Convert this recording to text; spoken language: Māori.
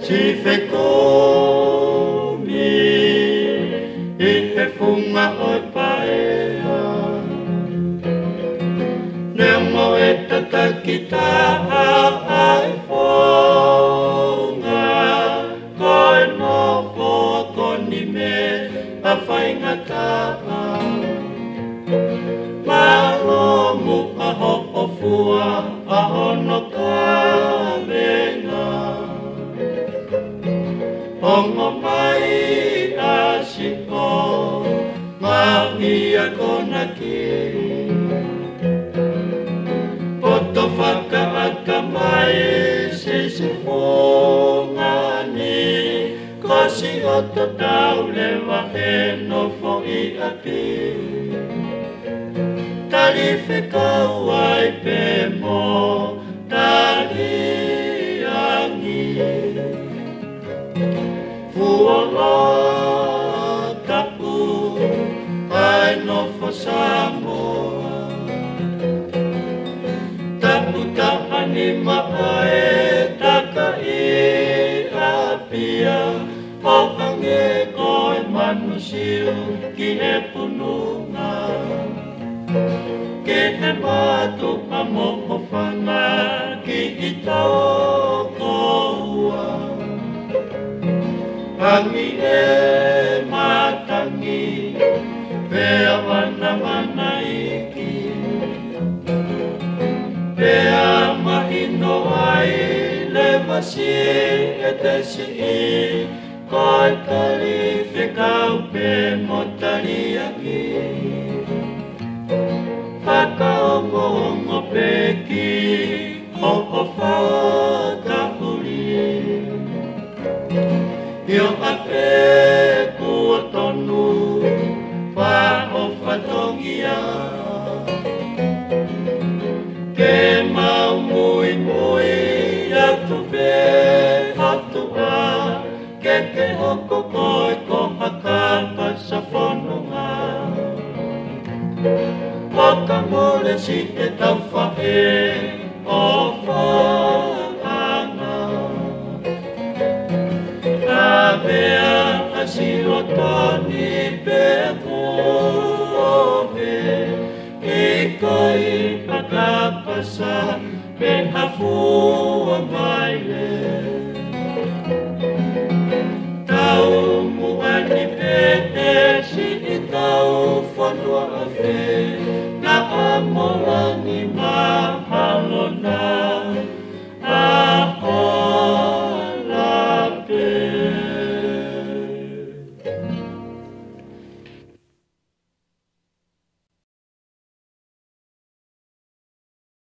si fe komi I he funga oi paea Nea mo e tatakita ai fonga Koe no ko koni me a whaingata Malomu a ho'o fua a hono ka venga Ongo mai a siko Mahi a kona kiri Poto whaka aka mai se se fongani Kasi o to tau lewa he no fongi a kiri Tali whekau ai pe mo tali angi Fuolo tapu ai no Samoa Tapu ta'ani ma'ae taka I apia O ange koe manusiu ki he pununga Ke he matu a moho whanga ki I toko ua Hangi e matangi Pea wana wana iki Pea mahino ai le masi e te si I Koe tali whekau pe motari aki Whakaongo peki o whakahuri Io a pe kua tonu wha o whatongia Ke mau mui mui atu pe atu a Ke ke hoko koe ko hakapa sa whanonga Waka mole si e tau whae o whaanga Avea a siro toni pe koe I kai pakapasa pe hafua maile Tau muani pe e si I tau whanua